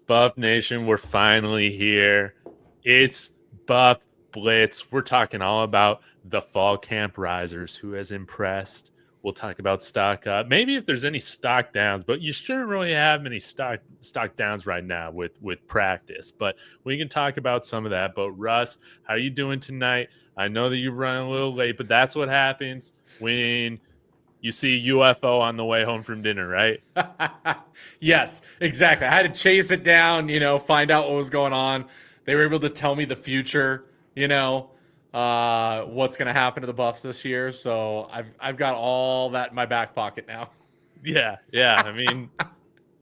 Buff Nation, we're finally here. It's Buff Blitz. We're talking all about the fall camp risers. Who has impressed? We'll talk about stock up. Maybe if there's any stock downs, but you shouldn't really have many stock downs right now with practice. But we can talk about some of that. But Russ, how are you doing tonight? I know that you're running a little late, but that's what happens when you see UFO on the way home from dinner, right? Yes, exactly. I had to chase it down, find out what was going on. They were able to tell me the future, what's going to happen to the Buffs this year. So I've got all that in my back pocket now. Yeah. I mean,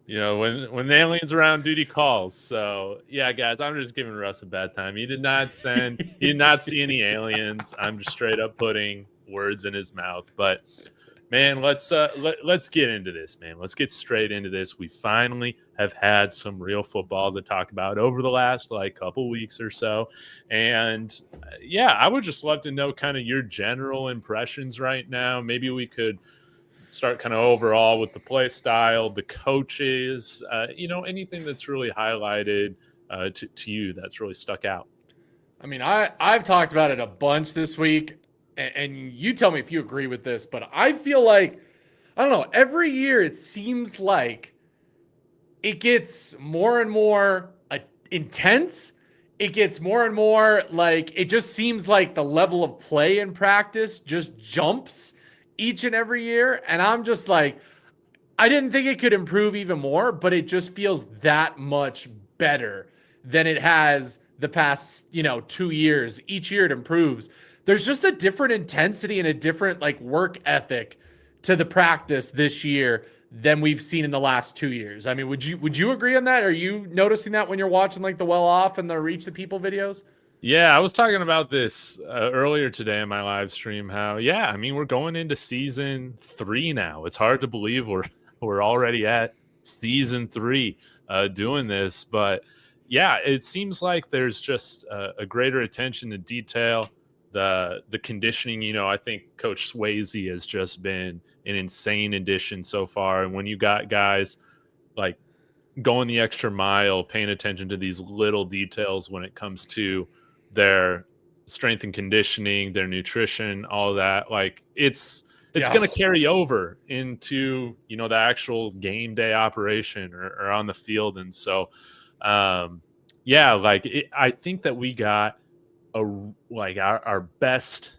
when the aliens around, duty calls. So yeah, guys, I'm just giving Russ a bad time. He did not see any aliens. I'm just straight up putting words in his mouth. But man, let's get into this, man. Let's get straight into this. We finally have had some real football to talk about over the last couple weeks or so. And yeah, I would just love to know kind of your general impressions right now. Maybe we could start kind of overall with the play style, the coaches, anything that's really highlighted to you that's really stuck out. I mean, I've talked about it a bunch this week, and you tell me if you agree with this, but I feel like, I don't know, every year it seems like it gets more and more intense. It gets more and more it just seems like the level of play in practice just jumps each and every year. And I'm just like, I didn't think it could improve even more, but it just feels that much better than it has the past, 2 years. Each year it improves. There's just a different intensity and a different work ethic to the practice this year than we've seen in the last 2 years. I mean, would you agree on that? Are you noticing that when you're watching the Well Off and the Reach the People videos? Yeah, I was talking about this earlier today in my live stream. How I mean, we're going into season 3 now. It's hard to believe we're already at season 3 doing this, but yeah, it seems like there's just a greater attention to detail. The conditioning, I think Coach Swayze has just been an insane addition so far. And when you got guys going the extra mile, paying attention to these little details when it comes to their strength and conditioning, their nutrition, all that, it's going to carry over into, the actual game day operation or on the field. And so, I think that we got our best.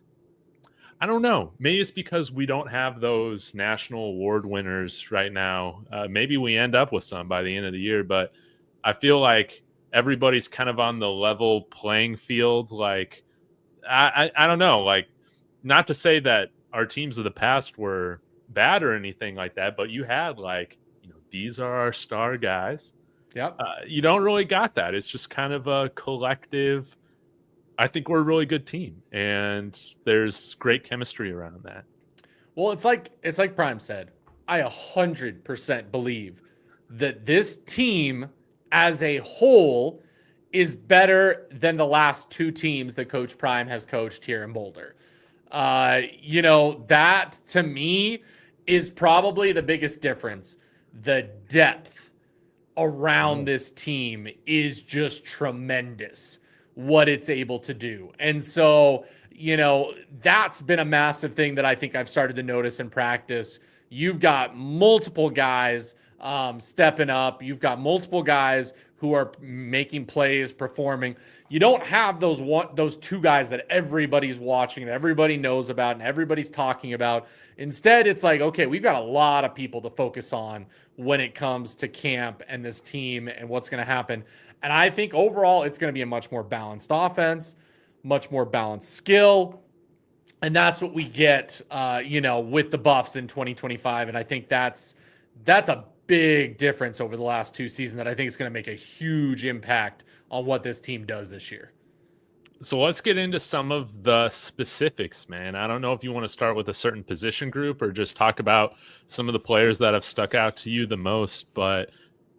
I don't know. Maybe it's because we don't have those national award winners right now. Maybe we end up with some by the end of the year, but I feel like everybody's kind of on the level playing field. I don't know. Not to say that our teams of the past were bad or anything like that, but you had these are our star guys. Yep. You don't really got that. It's just kind of a collective. I think we're a really good team, and there's great chemistry around that. Well, it's like Prime said. I 100% believe that this team as a whole is better than the last 2 teams that Coach Prime has coached here in Boulder. That to me is probably the biggest difference. The depth around this team is just tremendous, what it's able to do. And so, that's been a massive thing that I think I've started to notice in practice. You've got multiple guys stepping up. You've got multiple guys who are making plays, performing. You don't have those 2 guys that everybody's watching, that everybody knows about, and everybody's talking about. Instead, it's okay, we've got a lot of people to focus on when it comes to camp and this team and what's going to happen. And I think overall, it's going to be a much more balanced offense, much more balanced skill. And that's what we get, with the Buffs in 2025. And I think that's a big difference over the last 2 seasons that I think is going to make a huge impact on what this team does this year. So let's get into some of the specifics, man. I don't know if you want to start with a certain position group or just talk about some of the players that have stuck out to you the most. But,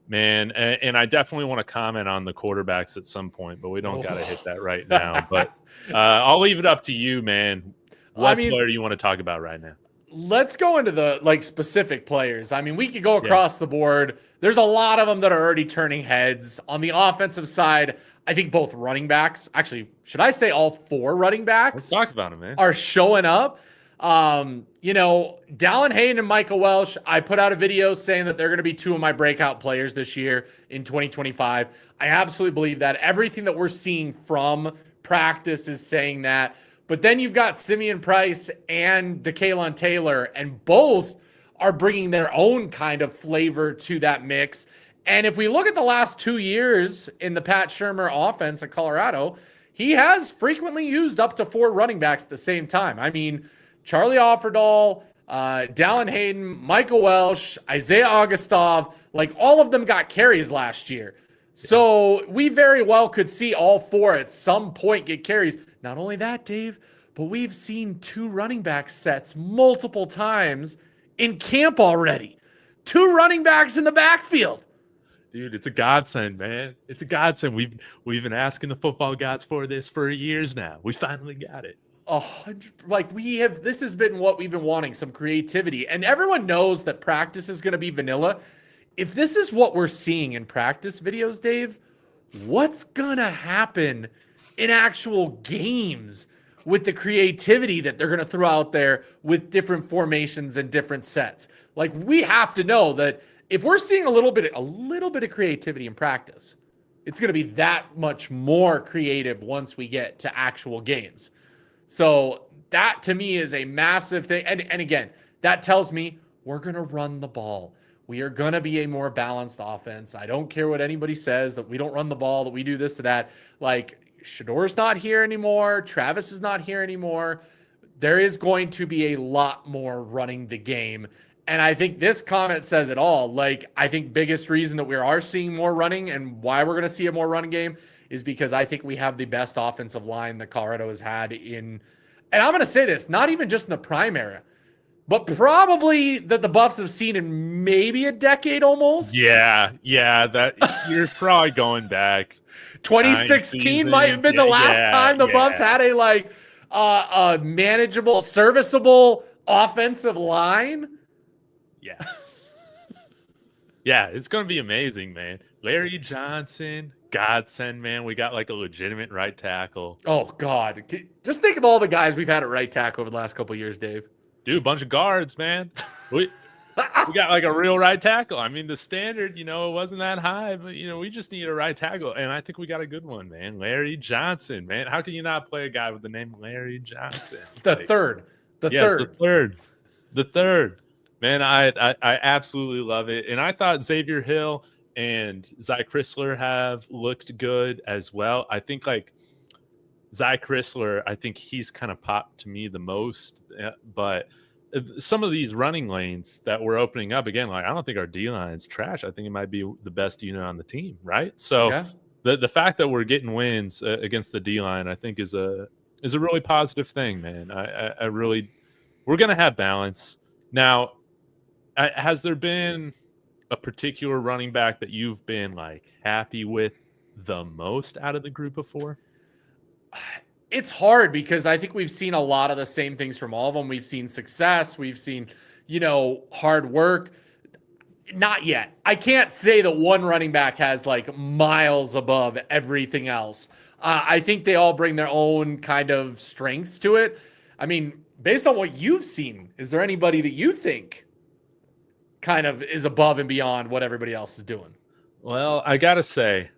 man, and I definitely want to comment on the quarterbacks at some point, but we don't got to hit that right now. But I'll leave it up to you, man. What player do you want to talk about right now? let's go into the specific players. I mean, we could go across the board. There's a lot of them that are already turning heads. On the offensive side, I think both running backs, actually, should I say all 4 running backs? Let's talk about them, man. Are showing up. Dallin Hayden and Michael Welsh, I put out a video saying that they're going to be 2 of my breakout players this year in 2025. I absolutely believe that. Everything that we're seeing from practice is saying that. But then you've got Simeon Price and DeKalon Taylor, and both are bringing their own kind of flavor to that mix. And if we look at the last 2 years in the Pat Shurmur offense at Colorado, he has frequently used up to 4 running backs at the same time. I mean, Charlie Offerdahl, Dallin Hayden, Michael Welsh, Isaiah Augustov, all of them got carries last year. So we very well could see all 4 at some point get carries. Not only that, Dave, but we've seen 2 running back sets multiple times in camp already. 2 running backs in the backfield. Dude, it's a godsend, man. It's a godsend. We've been asking the football gods for this for years now. We finally got it. This has been what we've been wanting, some creativity. And everyone knows that practice is going to be vanilla. If this is what we're seeing in practice videos, Dave, what's going to happen in actual games with the creativity that they're going to throw out there with different formations and different sets? We have to know that if we're seeing a little bit of creativity in practice, it's going to be that much more creative once we get to actual games. So that to me is a massive thing. And again, that tells me we're going to run the ball. We are going to be a more balanced offense. I don't care what anybody says that we don't run the ball, that we do this or that. Shador's not here anymore. Travis is not here anymore. There is going to be a lot more running the game. And I think this comment says it all. I think biggest reason that we are seeing more running and why we're going to see a more running game is because I think we have the best offensive line that Colorado has had in, and I'm going to say this, not even just in the prime era, but probably that the Buffs have seen in maybe a decade almost. Yeah, that you're probably going back. 2016 might have been the last time the Buffs had a manageable, serviceable offensive line. Yeah. Yeah, it's going to be amazing, man. Larry Johnson, godsend, man. We got a legitimate right tackle. Oh, God. Just think of all the guys we've had at right tackle over the last couple of years, Dave. Dude, a bunch of guards, man. We got a real right tackle. I mean, the standard, it wasn't that high, but, we just need a right tackle. And I think we got a good one, man. Larry Johnson, man. How can you not play a guy with the name Larry Johnson? The third. The third. Man, I absolutely love it. And I thought Xavier Hill and Zy Chrysler have looked good as well. I think Zy Chrysler, I think he's kind of popped to me the most. But some of these running lanes that we're opening up, again, I don't think our D-line's trash. I think it might be the best unit on the team, right? So the fact that we're getting wins against the D-line, I think is a really positive thing, man. I really – we're going to have balance. Now, has there been a particular running back that you've been happy with the most out of the group of 4? It's hard because I think we've seen a lot of the same things from all of them. We've seen success. We've seen, hard work. Not yet. I can't say that one running back has miles above everything else. I think they all bring their own kind of strengths to it. I mean, based on what you've seen, is there anybody that you think kind of is above and beyond what everybody else is doing? Well, I got to say,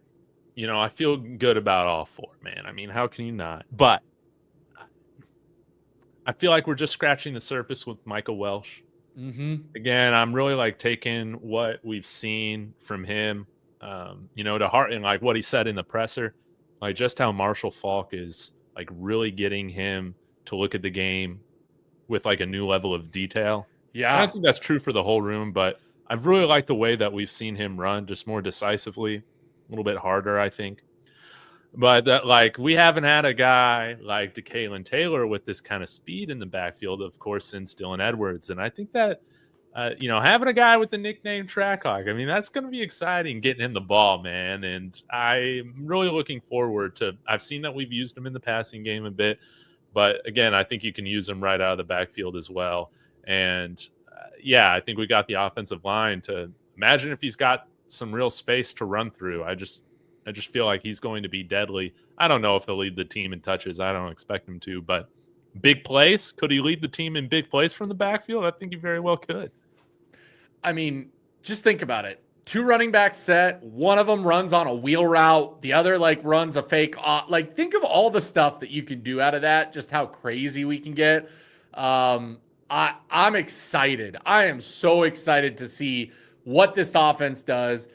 I feel good about all 4, man. I mean, how can you not? But I feel like we're just scratching the surface with Michael Welsh. Mm-hmm. Again, I'm really taking what we've seen from him, to heart, and what he said in the presser, just how Marshall Faulk is really getting him to look at the game with a new level of detail. Yeah. I don't think that's true for the whole room, but I've really liked the way that we've seen him run, just more decisively, a little bit harder, I think. But that, we haven't had a guy like DeKalon Taylor with this kind of speed in the backfield, of course, since Dylan Edwards. And I think that, having a guy with the nickname Trackhawk, I mean, that's going to be exciting, getting him the ball, man. And I'm really looking forward to – I've seen that we've used him in the passing game a bit. But, again, I think you can use him right out of the backfield as well. And yeah, I think we got the offensive line to imagine if he's got some real space to run through. I just feel like he's going to be deadly. I don't know if he'll lead the team in touches. I don't expect him to, but big plays, could he lead the team in big plays from the backfield? I think he very well could. I mean, just think about it. 2 running back set, one of them runs on a wheel route, the other like runs a fake like think of all the stuff that you can do out of that, just how crazy we can get. I'm excited. I am so excited to see what this offense does.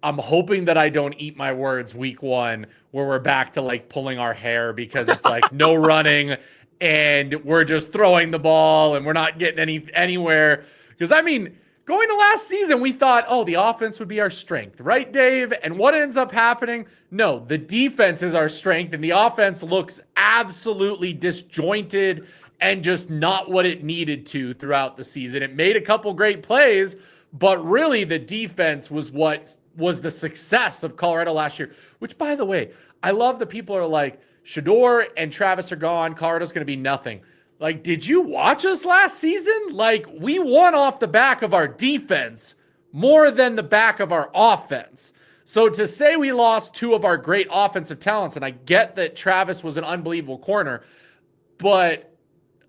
I'm hoping that I don't eat my words week 1 where we're back to like pulling our hair because it's like no running and we're just throwing the ball and we're not getting anywhere. Because I mean, going to last season, we thought, oh, the offense would be our strength, right, Dave? And what ends up happening? No, the defense is our strength, and the offense looks absolutely disjointed and just not what it needed to throughout the season. It made a couple great plays, but really the defense was what was the success of Colorado last year, which, by the way, I love that people are like, Shador and Travis are gone. Colorado's going to be nothing. Like, did you watch us last season? Like, we won off the back of our defense more than the back of our offense. So to say we lost 2 of our great offensive talents, and I get that Travis was an unbelievable corner, but,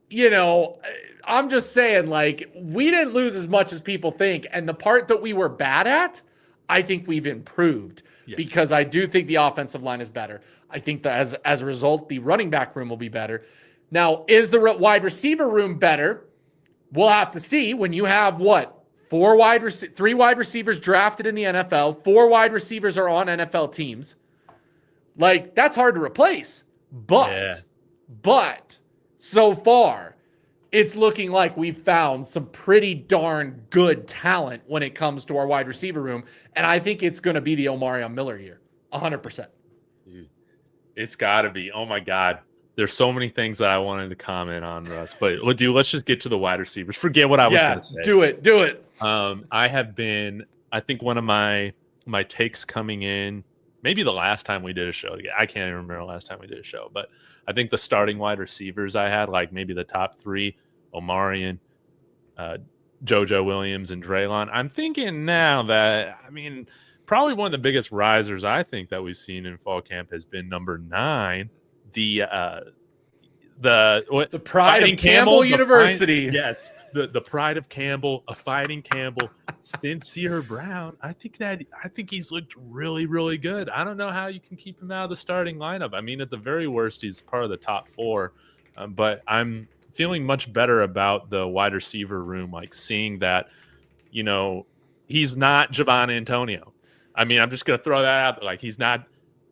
you know, I'm just saying, like, we didn't lose as much as people think. And the part that we were bad at, I think we've improved. Yes. Because I do think the offensive line is better. I think that as a result, the running back room will be better. Now, is the wide receiver room better? We'll have to see. When you have what? 3 wide receivers drafted in the NFL, 4 wide receivers are on NFL teams. Like, that's hard to replace. But so far, it's looking like we've found some pretty darn good talent when it comes to our wide receiver room. And I think it's going to be the Omarion Miller year. 100%. Dude, it's got to be. Oh, my God. There's so many things that I wanted to comment on, Russ. But let's just get to the wide receivers. Forget what I was going to say. Do it. I think one of my takes coming in, maybe the last time we did a show. I can't even remember the last time we did a show. But I think the starting wide receivers I had, like maybe the top 3, Omarion, JoJo Williams, and Draylon. I'm thinking now that, I mean, probably one of the biggest risers I think that we've seen in fall camp has been number 9, the pride of Campbell University. Yes, the pride of Campbell, a fighting Campbell, Sincere Brown. I think he's looked really, really good. I don't know how you can keep him out of the starting lineup. I mean, at the very worst, he's part of the top 4. But I'm feeling much better about the wide receiver room, like seeing that, you know, he's not Javon Antonio. I mean, I'm just going to throw that out there. Like, he's not.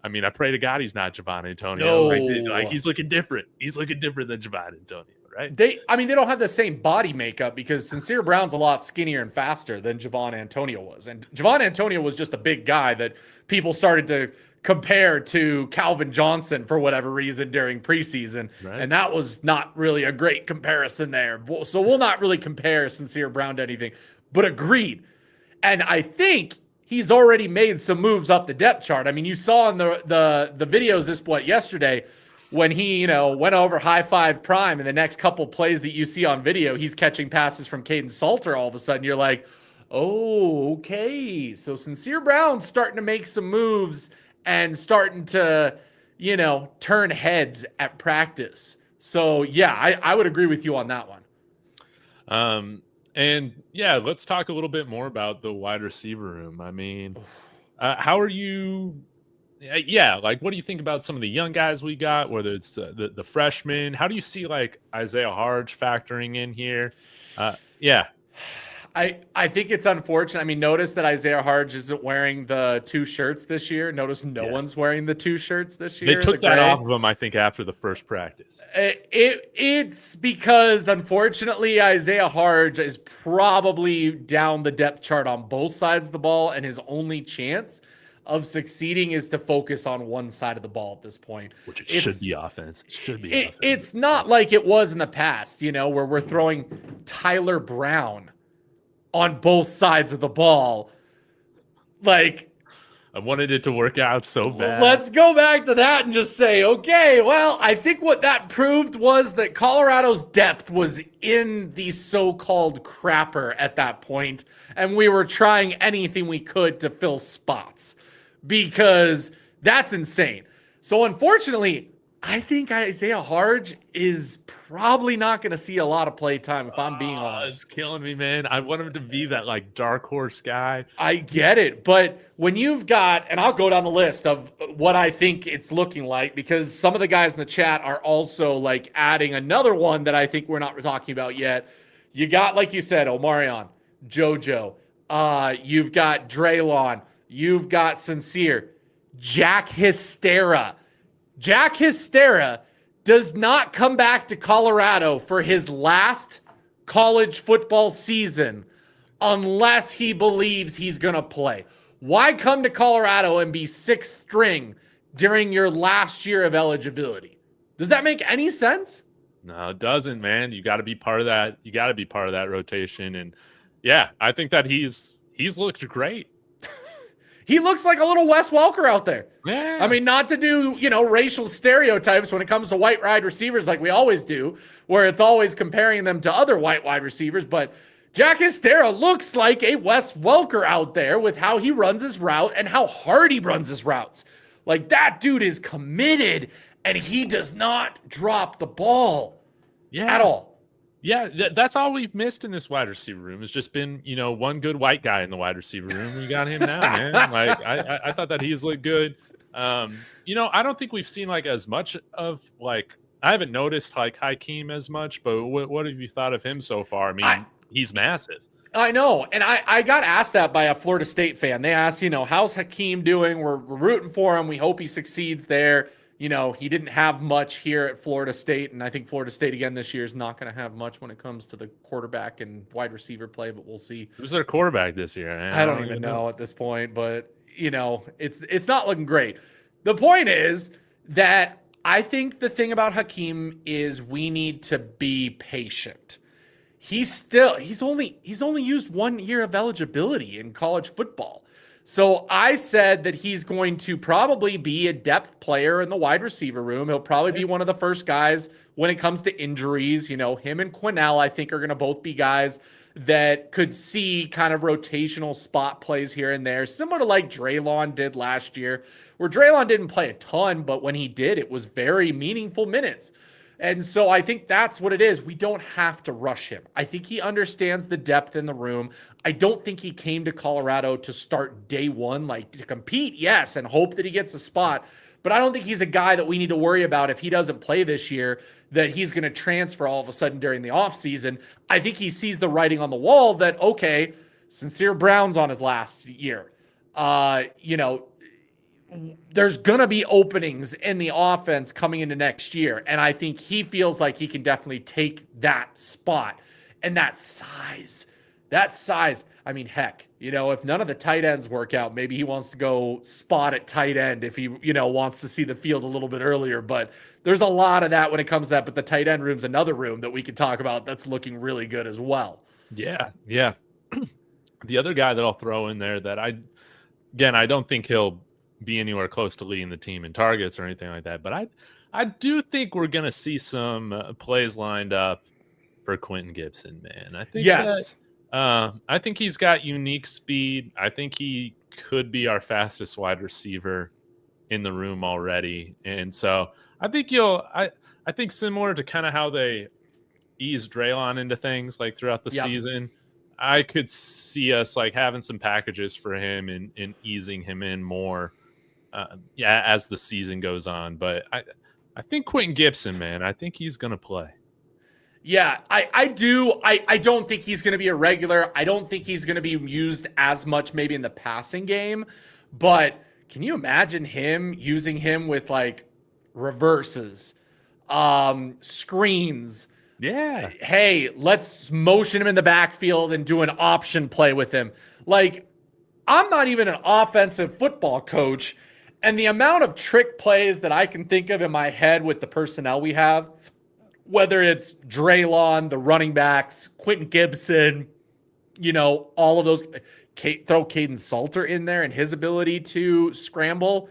I mean, I pray to God he's not Javon Antonio. No. Like he's looking different. He's looking different than Javon Antonio, right? They don't have the same body makeup because Sincere Brown's a lot skinnier and faster than Javon Antonio was. And Javon Antonio was just a big guy that people started to compare to Calvin Johnson for whatever reason during preseason. Right. And that was not really a great comparison there. So we'll not really compare Sincere Brown to anything, but agreed. And I think he's already made some moves up the depth chart. I mean, you saw in the videos yesterday when he, you know, went over high five Prime, and the next couple plays that you see on video, he's catching passes from Caden Salter. All of a sudden, you're like, oh, okay. So Sincere Brown's starting to make some moves and starting to, you know, turn heads at practice. So yeah, I would agree with you on that one. And yeah, let's talk a little bit more about the wide receiver room. I mean, how are you? Yeah, like what do you think about some of the young guys we got? Whether it's the freshmen, how do you see like Isaiah Harge factoring in here? Yeah, I think it's unfortunate. I mean, notice that Isaiah Harge isn't wearing the 2 shirts this year. Notice no one's wearing the 2 shirts this year. They took that off of him, I think, after the first practice. It's because, unfortunately, Isaiah Harge is probably down the depth chart on both sides of the ball, and his only chance of succeeding is to focus on one side of the ball at this point. Which it should be offense. It should be offense. It's not like it was in the past, you know, where we're throwing Tyler Brown on both sides of the ball. Like, I wanted it to work out so bad. Let's go back to that and just say, okay, well, I think what that proved was that Colorado's depth was in the so-called crapper at that point, and we were trying anything we could to fill spots because that's insane. So unfortunately, I think Isaiah Harge is probably not going to see a lot of play time, if I'm being honest. It's killing me, man. I want him to be that like dark horse guy. I get it. But when you've got, and I'll go down the list of what I think it's looking like, because some of the guys in the chat are also like adding another one that I think we're not talking about yet. You got, like you said, Omarion, JoJo. You've got Draylon. You've got Sincere. Jack Hystera. Jack Hystera does not come back to Colorado for his last college football season unless he believes he's going to play. Why come to Colorado and be sixth string during your last year of eligibility? Does that make any sense? No, it doesn't, man. You got to be part of that. You got to be part of that rotation. And yeah, I think that he's looked great. He looks like a little Wes Welker out there. Yeah. I mean, not to do, racial stereotypes when it comes to white wide receivers like we always do, where it's always comparing them to other white wide receivers, but Jack Hystera looks like a Wes Welker out there with how he runs his route and how hard he runs his routes. Like, that dude is committed, and he does not drop the ball at all. Yeah, that's all we've missed in this wide receiver room. It's just been, one good white guy in the wide receiver room. We got him now, man. Like, I thought that he's looked good. I don't think we've seen like as much of like, I haven't noticed like Hakeem as much, but what have you thought of him so far? I mean, he's massive. I know. And I got asked that by a Florida State fan. They asked, how's Hakeem doing? We're rooting for him. We hope he succeeds there. He didn't have much here at Florida State, and I think Florida State again this year is not going to have much when it comes to the quarterback and wide receiver play, but we'll see. Who's their quarterback this year? I don't even know at this point, but it's not looking great. The point is that I think the thing about Hakeem is we need to be patient. He's only used 1 year of eligibility in college football. So I said that he's going to probably be a depth player in the wide receiver room. He'll probably be one of the first guys when it comes to injuries. Him and Quinnell, I think, are going to both be guys that could see kind of rotational spot plays here and there, similar to like Draylon did last year, where Draylon didn't play a ton, but when he did, it was very meaningful minutes. And so I think that's what it is. We don't have to rush him. I think he understands the depth in the room. I don't think he came to Colorado to start day one, like to compete, yes, and hope that he gets a spot. But I don't think he's a guy that we need to worry about if he doesn't play this year, that he's going to transfer all of a sudden during the offseason. I think he sees the writing on the wall that, okay, Sincere Brown's on his last year. There's going to be openings in the offense coming into next year. And I think he feels like he can definitely take that spot and that size. I mean, heck, if none of the tight ends work out, maybe he wants to go spot at tight end if he, wants to see the field a little bit earlier. But there's a lot of that when it comes to that. But the tight end room's another room that we could talk about that's looking really good as well. Yeah. The other guy that I'll throw in there that I don't think he'll be anywhere close to leading the team in targets or anything like that. But I do think we're going to see some plays lined up for Quentin Gibson, man. I think yes. I think he's got unique speed. I think he could be our fastest wide receiver in the room already. And so I think I think similar to kind of how they ease Draylon into things like throughout the season, I could see us like having some packages for him and easing him in more as the season goes on. But I think Quentin Gibson, man, I think he's going to play. Yeah, I do. I don't think he's going to be a regular. I don't think he's going to be used as much maybe in the passing game. But can you imagine using him with like reverses, screens? Yeah. Hey, let's motion him in the backfield and do an option play with him. Like, I'm not even an offensive football coach. And the amount of trick plays that I can think of in my head with the personnel we have, whether it's Draylon, the running backs, Quentin Gibson, all of those. throw Caden Salter in there and his ability to scramble.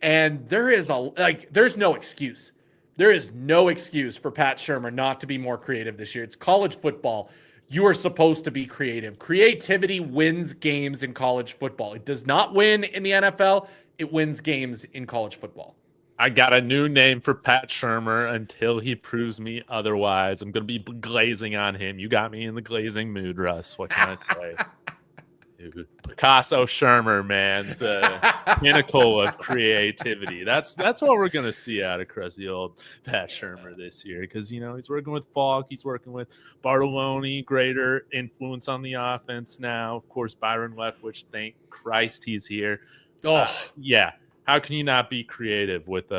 And there's no excuse. There is no excuse for Pat Shurmur not to be more creative this year. It's college football. You are supposed to be creative. Creativity wins games in college football. It does not win in the NFL. It wins games in college football. I got a new name for Pat Shurmur until he proves me otherwise. I'm going to be glazing on him. You got me in the glazing mood, Russ. What can I say? Dude, Picasso Shurmur, man, the pinnacle of creativity. That's what we're going to see out of crusty old Pat Shurmur this year, because, you know, he's working with Falk. He's working with Bartoloni, greater influence on the offense now. Of course, Byron Leftwich, thank Christ he's here. Yeah. How can you not be creative with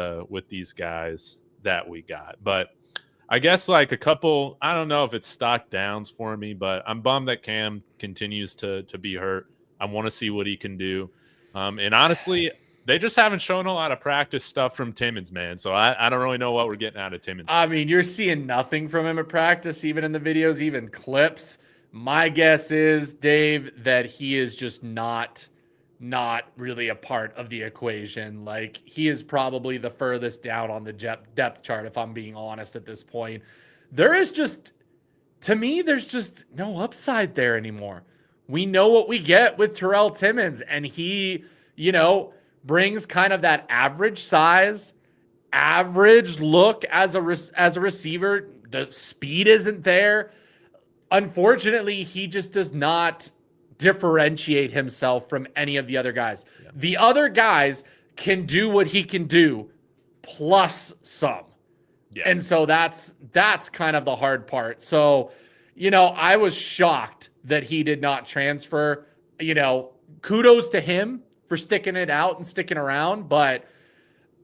these guys that we got? But I guess like a couple, I don't know if it's stock downs for me, but I'm bummed that Cam continues to be hurt. I want to see what he can do. And honestly, they just haven't shown a lot of practice stuff from Timmons, man. So I don't really know what we're getting out of Timmons. I mean, you're seeing nothing from him at practice, even in the videos, even clips. My guess is, Dave, that he is just not really a part of the equation. Like, he is probably the furthest down on the depth chart, if I'm being honest at this point. There's just no upside there anymore. We know what we get with Terrell Timmons, and he, you know, brings kind of that average size, average look as a receiver. The speed isn't there. Unfortunately, he just does not differentiate himself from any of the other guys. Yeah. The other guys can do what he can do, plus some. Yeah. And so that's kind of the hard part. So, you know, I was shocked that he did not transfer. You know, kudos to him for sticking it out and sticking around, but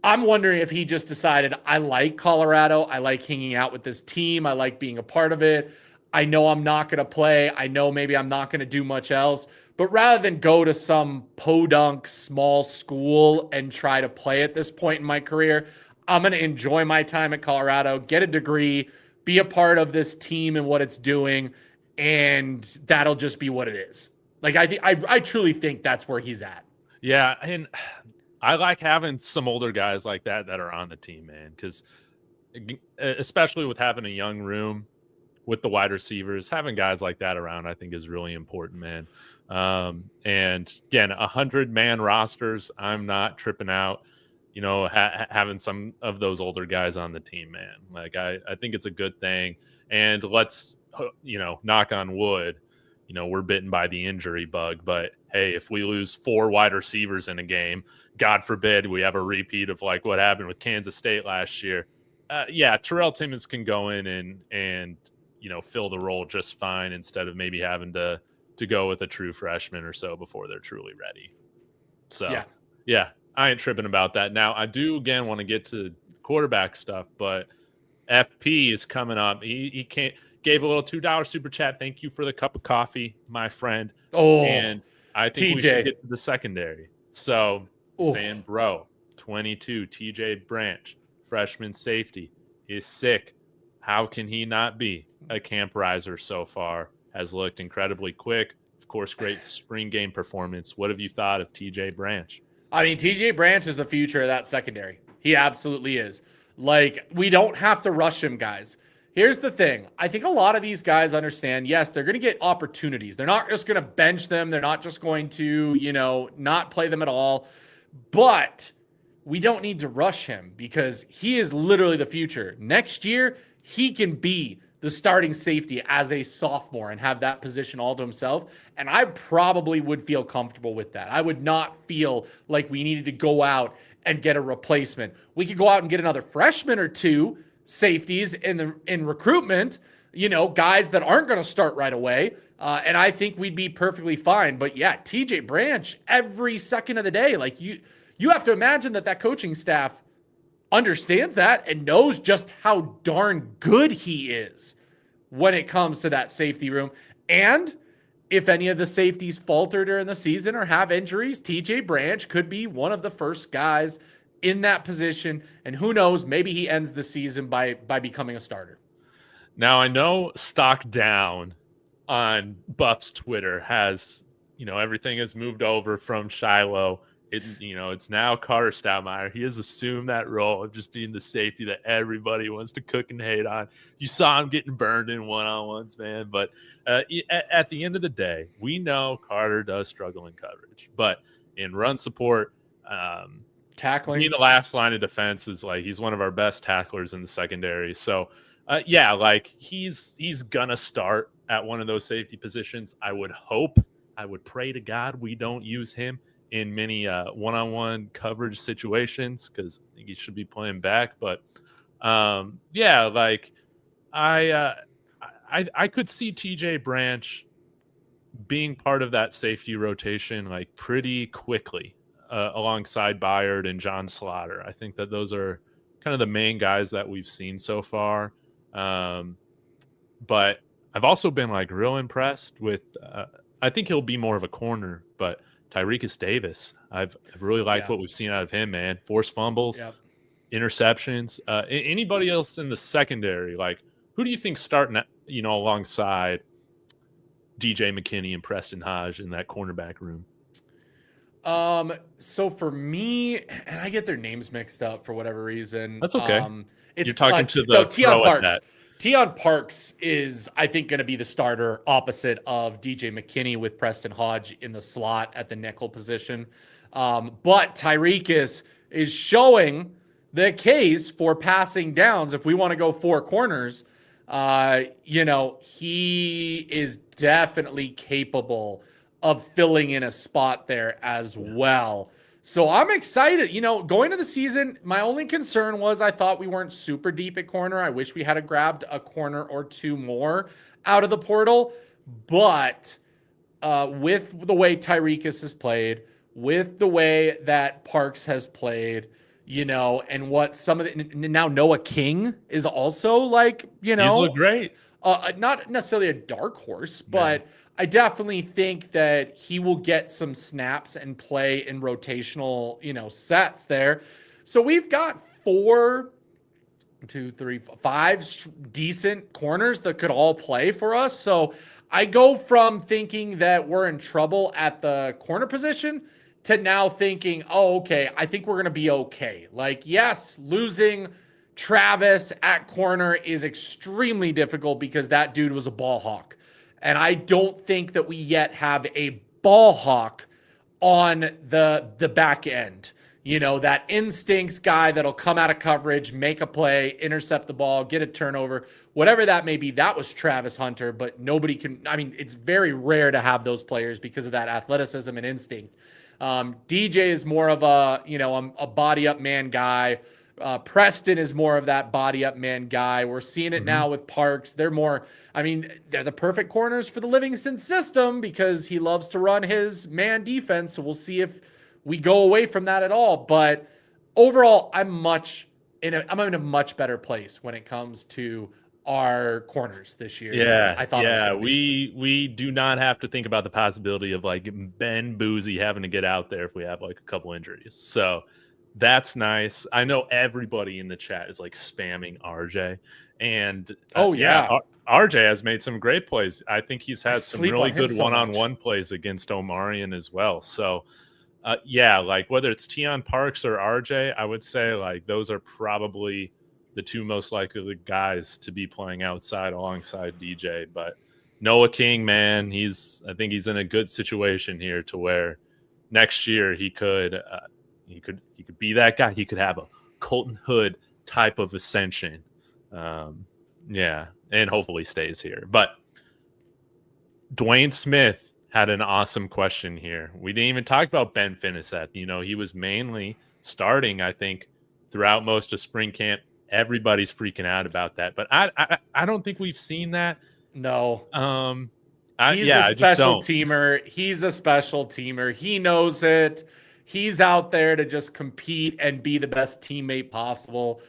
I'm wondering if he just decided, I like Colorado, I like hanging out with this team, I like being a part of it. I know I'm not going to play. I know maybe I'm not going to do much else. But rather than go to some podunk small school and try to play at this point in my career, I'm going to enjoy my time at Colorado, get a degree, be a part of this team and what it's doing, and that'll just be what it is. Like, I truly think that's where he's at. Yeah, and I like having some older guys like that are on the team, man, because especially with having a young room, with the wide receivers, having guys like that around, I think is really important, man. And again, 100-man rosters, I'm not tripping out, you know, having some of those older guys on the team, man. Like, I think it's a good thing. And let's, you know, knock on wood, you know, we're bitten by the injury bug. But hey, if we lose 4 wide receivers in a game, God forbid we have a repeat of like what happened with Kansas State last year. Yeah, Terrell Timmons can go in and you know, fill the role just fine instead of maybe having to go with a true freshman or so before they're truly ready. So, yeah, I ain't tripping about that. Now, I do, again, want to get to quarterback stuff, but FP is coming up. He gave a little $2 super chat. Thank you for the cup of coffee, my friend. Oh, and I think we should get to the secondary. So, saying, bro, 22, TJ Branch, freshman safety, is sick. How can he not be a camp riser so far? Has looked incredibly quick. Of course, great spring game performance. What have you thought of TJ Branch? I mean, TJ Branch is the future of that secondary. He absolutely is. Like, we don't have to rush him, guys. Here's the thing. I think a lot of these guys understand, yes, they're going to get opportunities. They're not just going to bench them. They're not just going to, you know, not play them at all. But we don't need to rush him because he is literally the future. Next year, he can be the starting safety as a sophomore and have that position all to himself. And I probably would feel comfortable with that. I would not feel like we needed to go out and get a replacement. We could go out and get another freshman or two safeties in recruitment, you know, guys that aren't going to start right away. And I think we'd be perfectly fine. But yeah, TJ Branch every second of the day, like you have to imagine that coaching staff understands that and knows just how darn good he is when it comes to that safety room. And if any of the safeties falter during the season or have injuries, TJ Branch could be one of the first guys in that position. And who knows, maybe he ends the season by becoming a starter. Now, I know Stock Down on Buff's Twitter has, everything has moved over from Shiloh. It's now Carter Stoudemire. He has assumed that role of just being the safety that everybody wants to cook and hate on. You saw him getting burned in one-on-ones, man. But at the end of the day, we know Carter does struggle in coverage. But in run support, tackling, being the last line of defense is he's one of our best tacklers in the secondary. So, he's gonna start at one of those safety positions. I would pray to God we don't use him in many one-on-one coverage situations because I think he should be playing back. But I could see TJ Branch being part of that safety rotation pretty quickly alongside Byard and John Slaughter. I think that those are kind of the main guys that we've seen so far. But I've also been real impressed with I think he'll be more of a corner, but Tyrekus Davis. I've really liked what we've seen out of him, man. Forced fumbles, interceptions. Anybody else in the secondary, who do you think starting alongside DJ McKinney and Preston Hodge in that cornerback room? So for me, and I get their names mixed up for whatever reason. That's okay. You're talking to the Teion Parks. Teion Parks is, I think, going to be the starter opposite of DJ McKinney with Preston Hodge in the slot at the nickel position. But Tyrekus is showing the case for passing downs. If we want to go 4 corners, he is definitely capable of filling in a spot there as well. So I'm excited. Going to the season, my only concern was I thought we weren't super deep at corner. I wish we had grabbed a corner or 2 more out of the portal. But with the way Tyrekus has played, with the way that Parks has played, and what some of now Noah King is also he's looked great. Not necessarily a dark horse, but I definitely think that he will get some snaps and play in rotational, sets there. So we've got 5 decent corners that could all play for us. So I go from thinking that we're in trouble at the corner position to now thinking, oh, okay, I think we're going to be okay. Yes, losing Travis at corner is extremely difficult because that dude was a ball hawk. And I don't think that we yet have a ball hawk on the back end. That instincts guy that'll come out of coverage, make a play, intercept the ball, get a turnover, whatever that may be. That was Travis Hunter, but nobody can. It's very rare to have those players because of that athleticism and instinct. DJ is more of a body up man guy. Preston is more of that body up man guy. We're seeing it now with Parks. They're the perfect corners for the Livingston system because he loves to run his man defense. So we'll see if we go away from that at all. But overall, I'm in a much better place when it comes to our corners this year. Yeah, I thought we do not have to think about the possibility of Ben Boozy having to get out there if we have a couple injuries. So that's nice. I know everybody in the chat is spamming RJ, and RJ has made some great plays. I think he's had some really good one-on-one plays against Omarion as well. So, whether it's Teion Parks or RJ, I would say those are probably the 2 most likely guys to be playing outside alongside DJ. But Noah King, man, I think he's in a good situation here to where next year he could be that guy. He could have a Colton Hood type of ascension. And hopefully stays here. But Dwayne Smith had an awesome question here. We didn't even talk about Ben Finiseth. He was mainly starting, I think, throughout most of spring camp. Everybody's freaking out about that. But I don't think we've seen that. No. He's a special teamer. He's a special teamer. He knows it. He's out there to just compete and be the best teammate possible.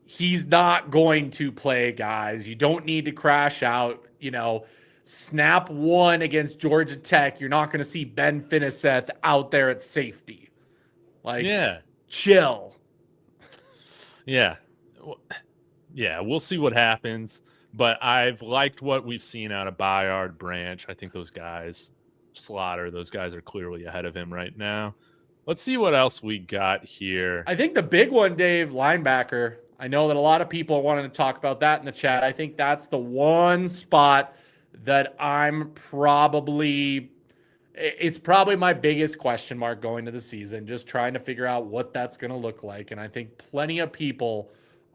He's not going to play, guys. You don't need to crash out. Snap 1 against Georgia Tech. You're not going to see Ben Finiseth out there at safety. Chill. Yeah. We'll see what happens. But I've liked what we've seen out of Byard, Branch. I think those guys slaughter. Those guys are clearly ahead of him right now. Let's see what else we got here. I think the big one, Dave, linebacker. I know that a lot of people wanted to talk about that in the chat. I think that's the one spot that it's probably my biggest question mark going to the season, just trying to figure out what that's going to look like. And I think plenty of people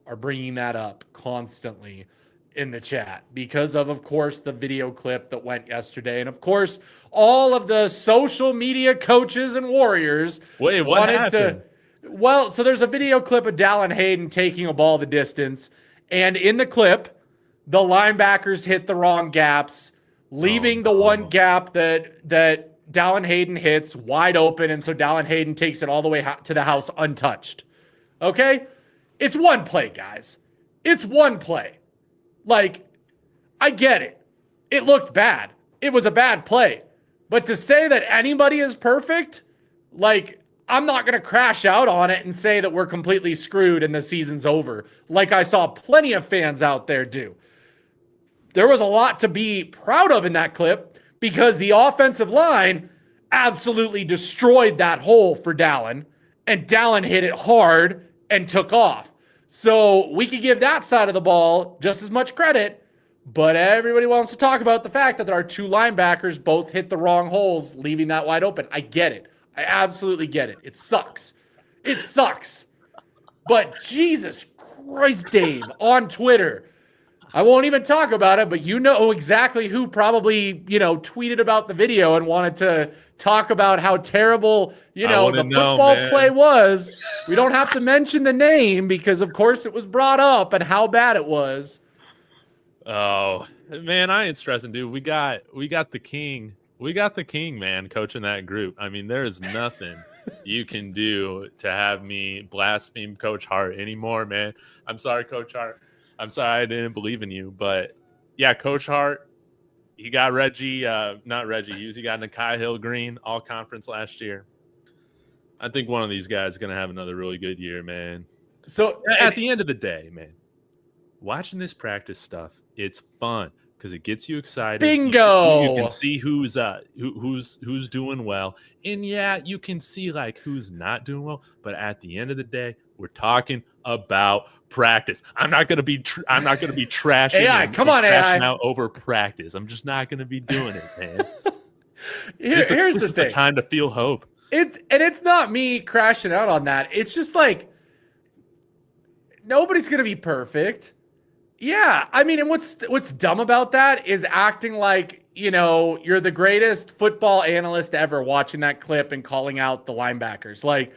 are bringing that up constantly in the chat because of course, the video clip that went yesterday. And of course, all of the social media coaches and warriors Wait, what happened? Well, so there's a video clip of Dallin Hayden taking a ball the distance. And in the clip, the linebackers hit the wrong gaps, leaving the one gap that Dallin Hayden hits wide open. And so Dallin Hayden takes it all the way to the house untouched. Okay? It's one play, guys. It's one play. Like, I get it. It looked bad. It was a bad play. But to say that anybody is perfect, like, I'm not going to crash out on it and say that we're completely screwed and the season's over, like I saw plenty of fans out there do. There was a lot to be proud of in that clip because the offensive line absolutely destroyed that hole for Dallin, and Dallin hit it hard and took off. So we could give that side of the ball just as much credit, but everybody wants to talk about the fact that our two linebackers both hit the wrong holes, leaving that wide open. I get it. I absolutely get it. It sucks. It sucks. But Jesus Christ, Dave, on Twitter, I won't even talk about it, but you know exactly who probably, tweeted about the video and wanted to talk about how terrible, the football play was. We don't have to mention the name because, of course, it was brought up and how bad it was. Oh, man, I ain't stressing, dude. We got the king. We got the king, man, coaching that group. I mean, there is nothing you can do to have me blaspheme Coach Hart anymore, man. I'm sorry, Coach Hart. I'm sorry I didn't believe in you. But, yeah, Coach Hart, he got not Reggie Hughes. He got Nakai Hill-Green, all-conference last year. I think one of these guys is going to have another really good year, man. So, at the end of the day, man, watching this practice stuff, it's fun because it gets you excited. Bingo! You can see who's doing well. And, yeah, you can see, who's not doing well. But at the end of the day, we're talking about practice. I'm not gonna be trashing AI. Come on, AI. Out over practice. I'm just not gonna be doing it, man. Here's the thing. The time to feel hope. It's not me crashing out on that. It's just like nobody's gonna be perfect. Yeah, I mean, and what's dumb about that is acting like you're the greatest football analyst ever, watching that clip and calling out the linebackers. Like,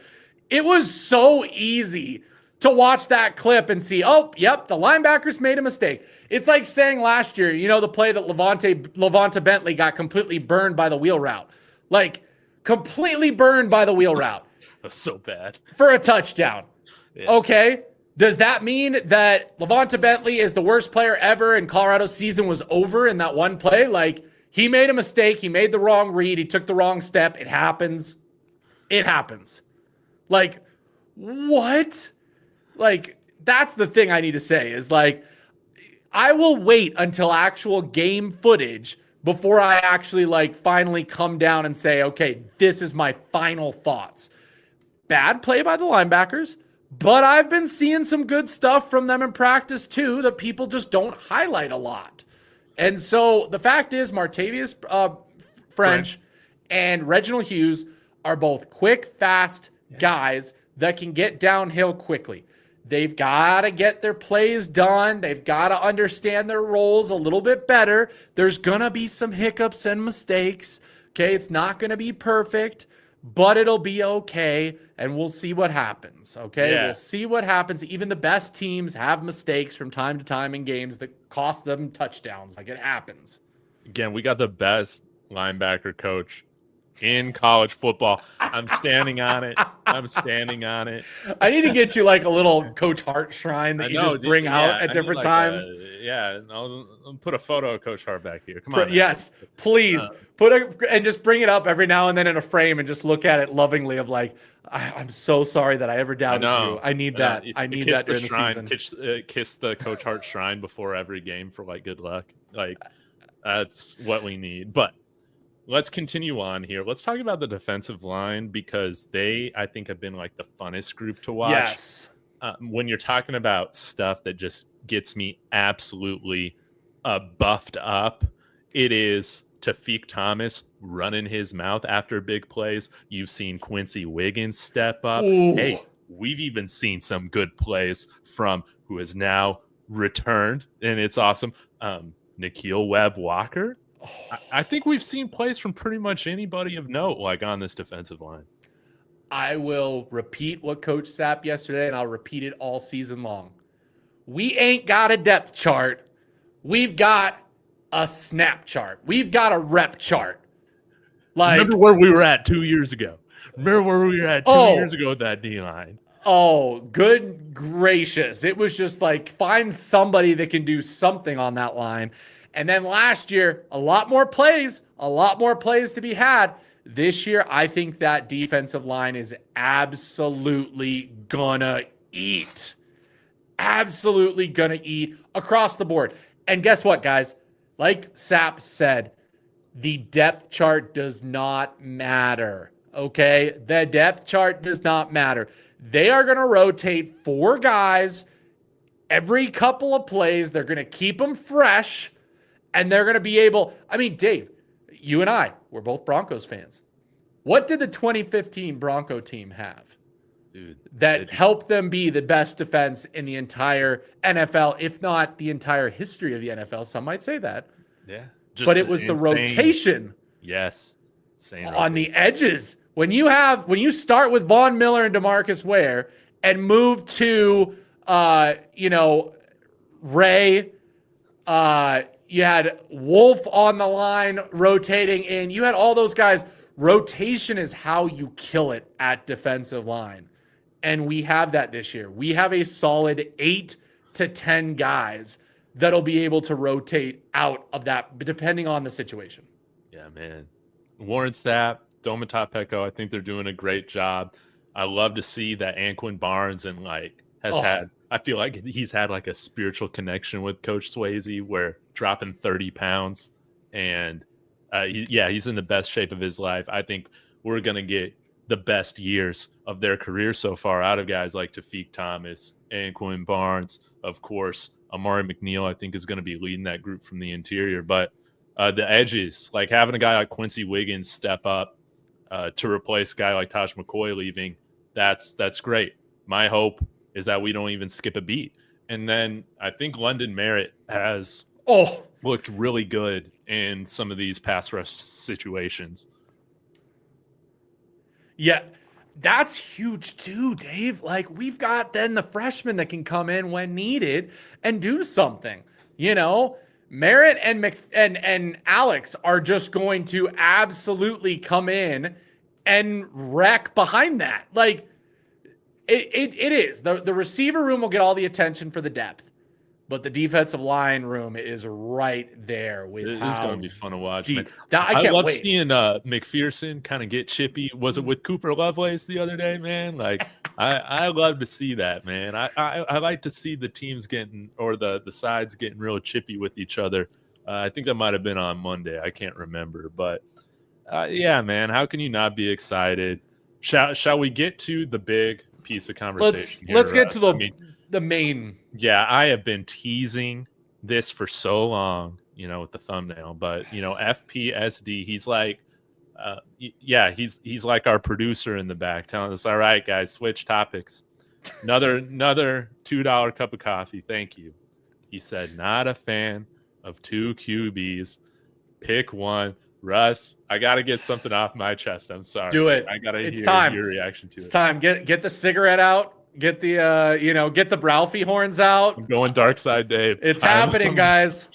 it was so easy to watch that clip and see, oh, yep, the linebackers made a mistake. It's like saying last year, the play that Levante Bentley got completely burned by the wheel route. Like, completely burned by the wheel route. That's so bad. For a touchdown. Yeah. Okay. Does that mean that Levante Bentley is the worst player ever and Colorado's season was over in that one play? Like, he made a mistake. He made the wrong read. He took the wrong step. It happens. It happens. Like, what? Like, that's the thing I need to say is, like, I will wait until actual game footage before I actually, finally come down and say, okay, this is my final thoughts. Bad play by the linebackers, but I've been seeing some good stuff from them in practice, too, that people just don't highlight a lot. And so the fact is Martavius French and Reginald Hughes are both quick, fast guys that can get downhill quickly. They've got to get their plays done. They've got to understand their roles a little bit better. There's going to be some hiccups and mistakes. Okay, it's not going to be perfect, but it'll be okay, and we'll see what happens. Okay, We'll see what happens. Even the best teams have mistakes from time to time in games that cost them touchdowns. Like, it happens. Again, we got the best linebacker coach in college football. I'm standing on it. I need to get you a little Coach Hart shrine that you just bring out at different times. I'll put a photo of Coach Hart back here. Come on. Yes, please and just bring it up every now and then in a frame and just look at it lovingly of I'm so sorry that I ever doubted you. I need that. I need that during the season. Kiss the Coach Hart shrine before every game for good luck. That's what we need. But let's continue on here. Let's talk about the defensive line because they, I think, have been like the funnest group to watch. Yes. When you're talking about stuff that just gets me absolutely buffed up, it is Tafik Thomas running his mouth after big plays. You've seen Quincy Wiggins step up. Ooh. Hey, we've even seen some good plays from who has now returned, and it's awesome. Nikhil Webb-Walker. I think we've seen plays from pretty much anybody of note, like on this defensive line. I will repeat what Coach Sapp yesterday, and I'll repeat it all season long. We ain't got a depth chart. We've got a snap chart. We've got a rep chart. Like, remember where we were at 2 years ago. Remember where we were at 2 years ago with that D-line. Oh, good gracious. It was just like, find somebody that can do something on that line. And then last year, a lot more plays to be had. This year, I think that defensive line is absolutely gonna eat. Absolutely gonna eat across the board. And guess what, guys? Like Sapp said, the depth chart does not matter, okay? The depth chart does not matter. They are going to rotate 4 guys every couple of plays. They're going to keep them fresh, and they're going to be able – I mean, Dave, you and I, we're both Broncos fans. What did the 2015 Bronco team have? Dude, that helped them be the best defense in the entire NFL, if not the entire history of the NFL? Some might say that. Yeah. But it was the rotation. Yes. Insane on the edges. When you start with Von Miller and DeMarcus Ware and move to, Ray, you had Wolf on the line rotating in. You had all those guys. Rotation is how you kill it at defensive line. And we have that this year. We have a solid 8 to 10 guys that'll be able to rotate out of that, depending on the situation. Yeah, man. Warren Sapp, Domata Peko, I think they're doing a great job. I love to see that Anquan Barnes I feel like he's had like a spiritual connection with Coach Swayze where dropping 30 pounds and he's in the best shape of his life. I think we're going to get the best years of their career so far out of guys like Tafik Thomas, Anquan Barnes, of course. Amari McNeil, I think, is going to be leading that group from the interior. But the edges, like having a guy like Quincy Wiggins step up to replace a guy like Taj McCoy leaving, that's great. My hope is that we don't even skip a beat. And then I think London Merritt has looked really good in some of these pass rush situations. Yeah. That's huge too, Dave. Like, we've got then the freshmen that can come in when needed and do something. Merritt and Alex are just going to absolutely come in and wreck behind that. Like, it is. The receiver room will get all the attention for the depth, but the defensive line room is right there with It is going to be fun to watch, man. I love seeing McPherson kind of get chippy. Was it with Cooper Lovelace the other day, man? Like, I love to see that, man. I like to see the teams getting, or the sides getting real chippy with each other. I think that might have been on Monday. I can't remember. But, yeah, man, how can you not be excited? Shall we get to the big piece of conversation here? Let's get to the main. Yeah, I have been teasing this for so long, with the thumbnail, but FPSD, he's like, he's like our producer in the back telling us, all right, guys, switch topics. Another $2 cup of coffee. Thank you. He said, not a fan of 2 QBs. Pick one. Russ, I got to get something off my chest. I'm sorry. Do it. I got to hear your reaction to it. It's time. Get the cigarette out. Get the get the Ralphie horns out. I'm going dark side Dave. It's happening, guys.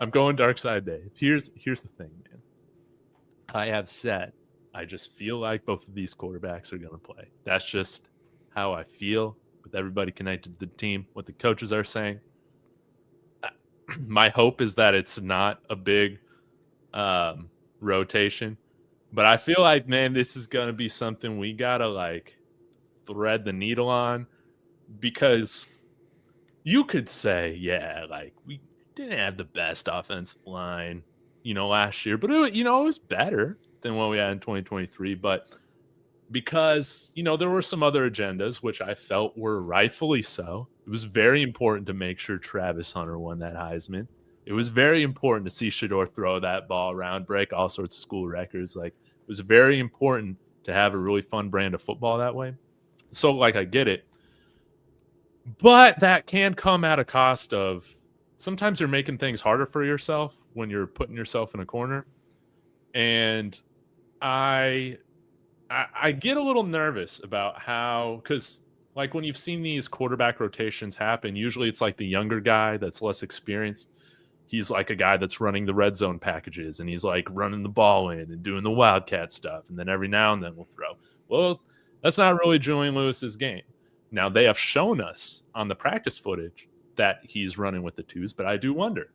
I'm going dark side Dave. Here's the thing, man. I have said I just feel like both of these quarterbacks are going to play. That's just how I feel with everybody connected to the team, what the coaches are saying. My hope is that it's not a big rotation, but I feel like, man, this is going to be something we got to thread the needle on, because you could say, we didn't have the best offensive line, last year, but it was better than what we had in 2023. But because, there were some other agendas, which I felt were rightfully so. It was very important to make sure Travis Hunter won that Heisman. It was very important to see Shedeur throw that ball around, break all sorts of school records. Like, it was very important to have a really fun brand of football that way. So, like, I get it. But that can come at a cost of sometimes you're making things harder for yourself when you're putting yourself in a corner. And I get a little nervous about how, because like when you've seen these quarterback rotations happen, usually it's like the younger guy that's less experienced. He's like a guy that's running the red zone packages and he's like running the ball in and doing the wildcat stuff. And then every now and then we'll throw. Well, that's not really Julian Lewis's game. Now, they have shown us on the practice footage that he's running with the twos, but I do wonder.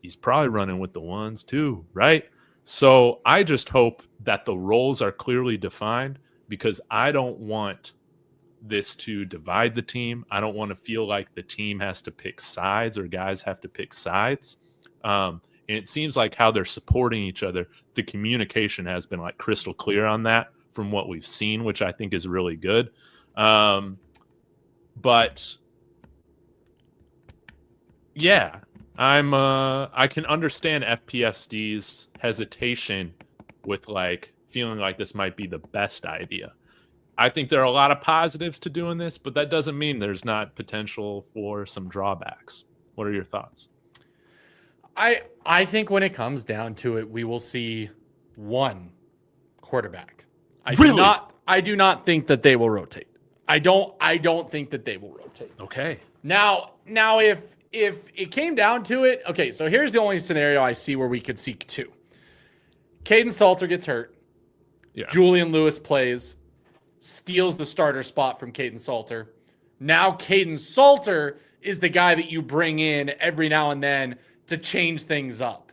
He's probably running with the ones too, right? So I just hope that the roles are clearly defined, because I don't want this to divide the team. I don't want to feel like the team has to pick sides or guys have to pick sides. And it seems like how they're supporting each other, the communication has been like crystal clear on that from what we've seen, which I think is really good. But yeah, I can understand FPFSD's hesitation with like feeling like this might be the best idea. I think there are a lot of positives to doing this, but that doesn't mean there's not potential for some drawbacks. What are your thoughts? I think when it comes down to it, we will see one quarterback. I do not think that they will rotate. I don't think that they will rotate. Okay. Now if it came down to it, okay, so here's the only scenario I see where we could see two. Caden Salter gets hurt. Yeah. Julian Lewis plays, steals the starter spot from Caden Salter. Now Caden Salter is the guy that you bring in every now and then to change things up.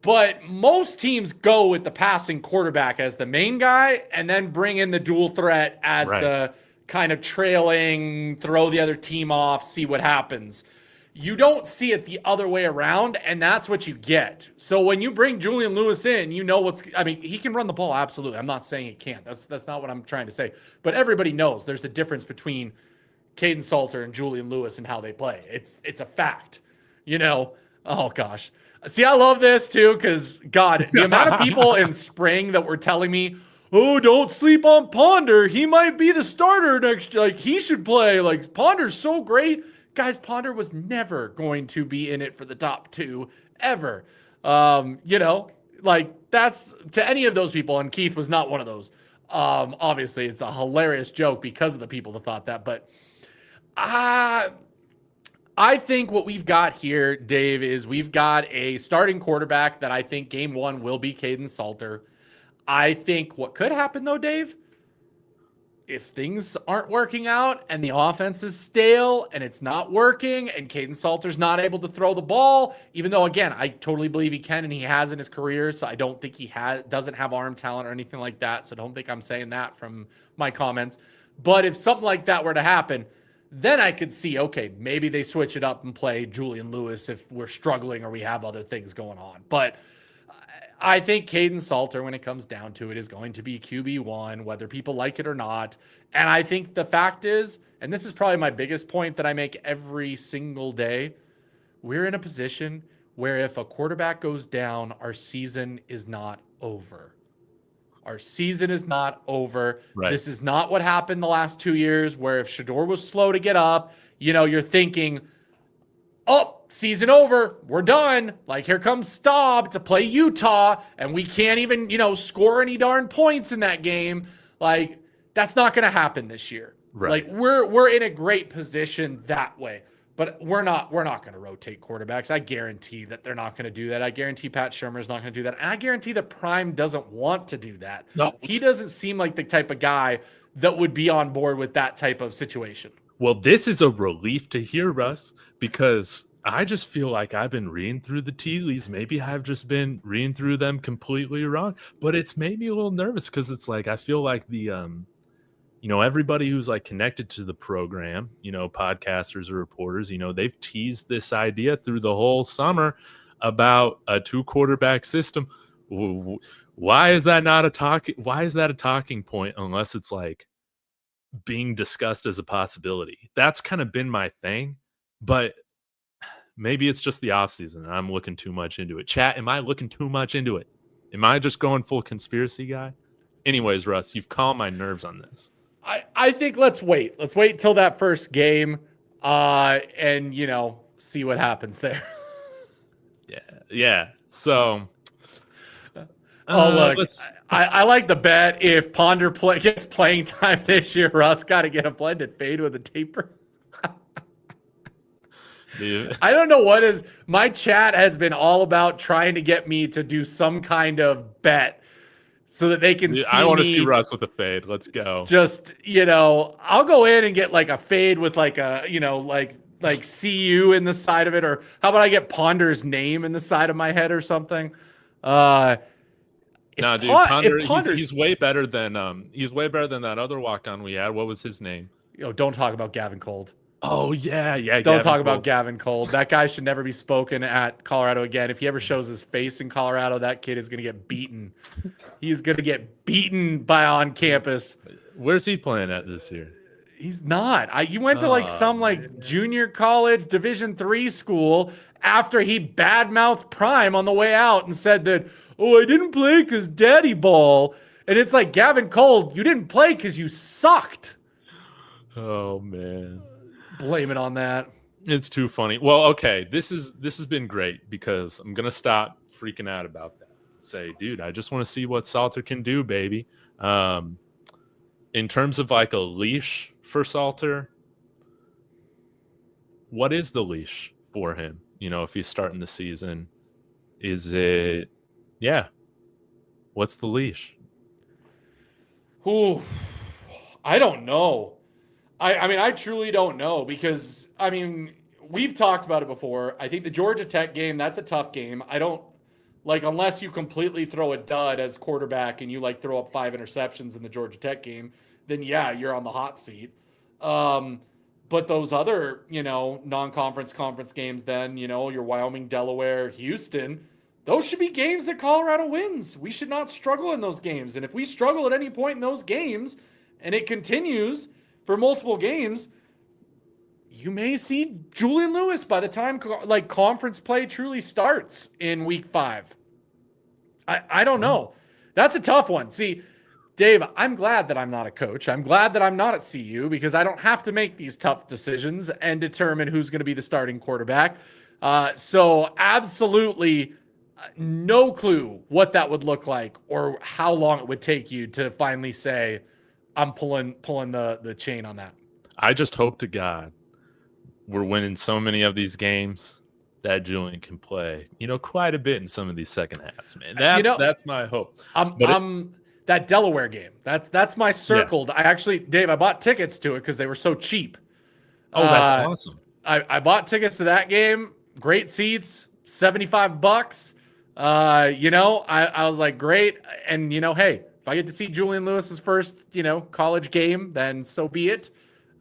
But most teams go with the passing quarterback as the main guy and then bring in the dual threat as the kind of trailing, throw the other team off, see what happens. You don't see it the other way around, and that's what you get. So when you bring Julian Lewis in, he can run the ball, absolutely. I'm not saying he can't. That's not what I'm trying to say. But everybody knows there's a difference between Caden Salter and Julian Lewis and how they play. It's a fact. Oh gosh. See, I love this too, because God, the amount of people in spring that were telling me, oh, don't sleep on Ponder. He might be the starter next. Like, he should play. Like, Ponder's so great. Guys, Ponder was never going to be in it for the top two, ever. Like, that's to any of those people, and Keith was not one of those. Obviously, it's a hilarious joke because of the people that thought that. But I think what we've got here, Dave, is we've got a starting quarterback that I think game one will be Caden Salter. I think what could happen, though, Dave, if things aren't working out and the offense is stale and it's not working and Caden Salter's not able to throw the ball, even though, again, I totally believe he can and he has in his career, so I don't think he doesn't have arm talent or anything like that, so don't think I'm saying that from my comments. But if something like that were to happen, then I could see, okay, maybe they switch it up and play Julian Lewis if we're struggling or we have other things going on. But I think Caden Salter, when it comes down to it, is going to be QB1, whether people like it or not. And I think the fact is, and this is probably my biggest point that I make every single day, we're in a position where if a quarterback goes down, our season is not over. Our season is not over. Right. This is not what happened the last 2 years, where if Shedeur was slow to get up, you're thinking, oh, season over. We're done. Like, here comes Staub to play Utah, and we can't even, score any darn points in that game. Like, that's not going to happen this year. Right. Like, we're in a great position that way. But we're not going to rotate quarterbacks. I guarantee that they're not going to do that. I guarantee Pat Shurmur's not going to do that. And I guarantee that Prime doesn't want to do that. No. He doesn't seem like the type of guy that would be on board with that type of situation. Well, this is a relief to hear, Russ, because I just feel like I've been reading through the tea leaves. Maybe I've just been reading through them completely wrong, but it's made me a little nervous because it's like I feel like the everybody who's like connected to the program, podcasters or reporters, they've teased this idea through the whole summer about a 2-quarterback system. Why is that not a talk? Why is that a talking point unless it's like being discussed as a possibility? That's kind of been my thing, but maybe it's just the offseason and I'm looking too much into it. Chat, am I looking too much into it? Am I just going full conspiracy guy? Anyways, Russ, you've calmed my nerves on this. I think let's wait. Let's wait until that first game, and see what happens there. Yeah. So, look, I like the bet. If Ponder gets playing time this year, Russ got to get a blended fade with a taper. Dude. I don't know what is. My chat has been all about trying to get me to do some kind of bet so that they can see. I want to see Russ with a fade. Let's go. Just I'll go in and get like a fade with like a like CU in the side of it, or how about I get Ponder's name in the side of my head or something. No, dude, Ponder, he's way better than that other walk-on we had. What was his name? Don't talk about Gavin Cold. Oh yeah. Don't talk about Gavin Cold. That guy should never be spoken at Colorado again. If he ever shows his face in Colorado, that kid is gonna get beaten. He's gonna get beaten by on campus. Where's he playing at this year? He's not. He went to some junior college Division III school after he badmouthed Prime on the way out and said that, I didn't play because daddy ball. And it's like, Gavin Cold, you didn't play because you sucked. Oh man. Blame it on that. It's too funny. Well, okay, this has been great because I'm gonna stop freaking out about that. Say, dude, I just want to see what Salter can do, baby. In terms of like a leash for Salter, what is the leash for him? If he's starting the season, is it? Yeah. What's the leash? Ooh, I don't know. I mean, I truly don't know because, we've talked about it before. I think the Georgia Tech game, that's a tough game. I don't, unless you completely throw a dud as quarterback and you, throw up 5 interceptions in the Georgia Tech game, then, yeah, you're on the hot seat. But those other, non-conference conference games then, your Wyoming, Delaware, Houston, those should be games that Colorado wins. We should not struggle in those games. And if we struggle at any point in those games and it continues for multiple games, you may see Julian Lewis by the time conference play truly starts in week 5. I don't know. That's a tough one. See, Dave, I'm glad that I'm not a coach. I'm glad that I'm not at CU because I don't have to make these tough decisions and determine who's going to be the starting quarterback. So absolutely no clue what that would look like or how long it would take you to finally say, I'm pulling the chain on that. I just hope to God we're winning so many of these games that Julian can play, quite a bit in some of these second halves, man. That's my hope. That Delaware game, that's my circled. Yeah. Dave, I bought tickets to it because they were so cheap. Oh, that's awesome. I bought tickets to that game. Great seats, $75. I was like, great. And, hey, if I get to see Julian Lewis's first, college game, then so be it.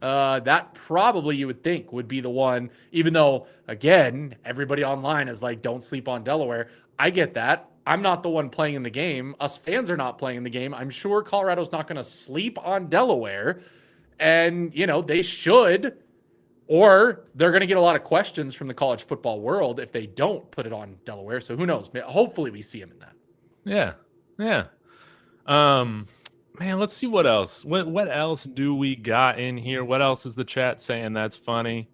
That probably you would think would be the one, even though, again, everybody online is like, don't sleep on Delaware. I get that. I'm not the one playing in the game. Us fans are not playing in the game. I'm sure Colorado's not going to sleep on Delaware. And, they should, or they're going to get a lot of questions from the college football world if they don't put it on Delaware. So who knows? Hopefully we see him in that. Yeah. Man, let's see what else. What else do we got in here? What else is the chat saying that's funny?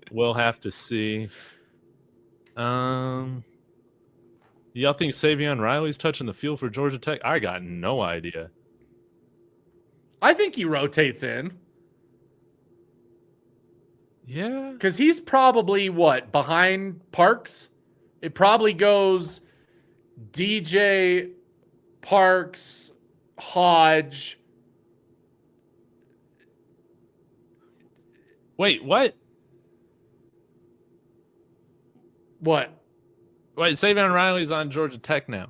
We'll have to see. Y'all think Savion Riley's touching the field for Georgia Tech? I got no idea. I think he rotates in. Yeah. Because he's probably, behind Parks? It probably goes DJ, Parks, Hodge. Wait, what? What? Wait, Savion Riley's on Georgia Tech now.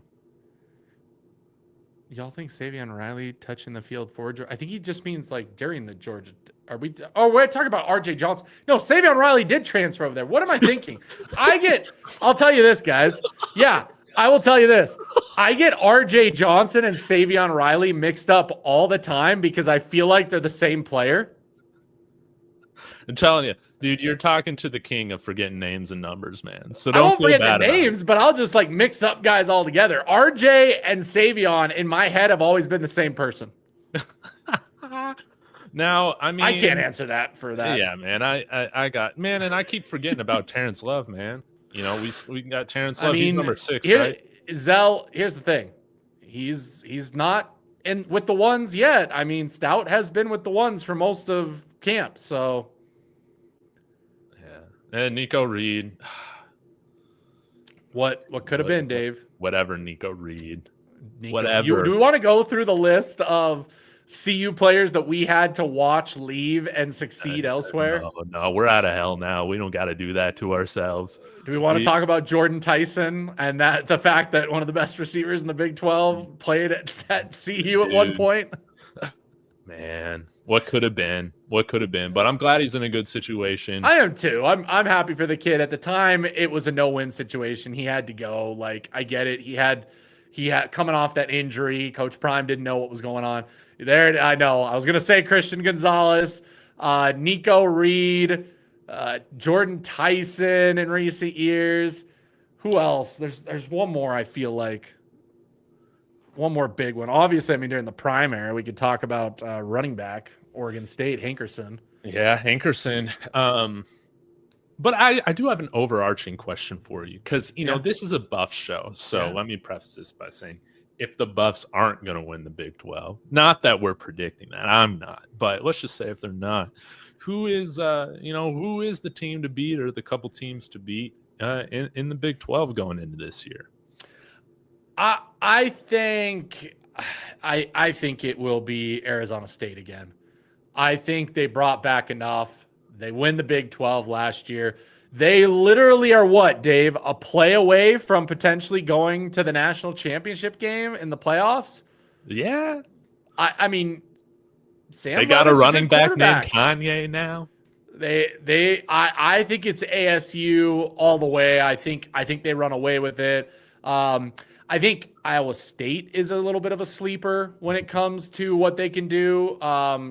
Y'all think Savion Riley touching the field for Georgia? I think he just means like during the Georgia. Are we? Oh, we're talking about RJ Johnson. No, Savion Riley did transfer over there. What am I thinking? I'll tell you this, guys. Yeah, I will tell you this. I get RJ Johnson and Savion Riley mixed up all the time because I feel like they're the same player. I'm telling you, dude, you're talking to the king of forgetting names and numbers, man. So I won't don't feel forget bad the about it. names, but I'll just like mix up guys all together. RJ and Savion in my head have always been the same person. Now, I mean, I can't answer that for that. Yeah, man. I got man, and I keep forgetting about Terrence Love, man. You know, we got Terrence Love. He's number 6, right? Zell, here's the thing. He's not in with the ones yet. I mean, Stout has been with the ones for most of camp, so yeah. And Nico Reed. What could have been, Dave? Whatever, Nico Reed. Whatever. Do we want to go through the list of CU players that we had to watch leave and succeed elsewhere? No, we're out of hell now. We don't got to do that to ourselves. Do we want to talk about Jordan Tyson and the fact that one of the best receivers in the Big 12 played at CU at one point? Man, what could have been? What could have been? But I'm glad he's in a good situation. I am too. I'm happy for the kid. At the time, it was a no-win situation. He had to go. Like, I get it. He had coming off that injury. Coach Prime didn't know what was going on. There, I know. I was gonna say Christian Gonzalez, Nico Reed, Jordan Tyson in recent years. Who else? There's one more. I feel like one more big one. Obviously, I mean during the Prime era, we could talk about running back Oregon State Hankerson. Yeah, Hankerson. But I do have an overarching question for you because you know this is a Buff show. So let me preface this by saying, if the Buffs aren't going to win the Big 12, not that we're predicting that, I'm not, but let's just say if they're not, who is the team to beat or the couple teams to beat in the Big 12 going into this year? I think it will be Arizona State again. I think they brought back enough. They win the Big 12 last year. They literally are what, Dave? A play away from potentially going to the national championship game in the playoffs? Yeah. I mean, Sam. They got a running back named Kanye now. I think it's ASU all the way. I think they run away with it. I think Iowa State is a little bit of a sleeper when it comes to what they can do,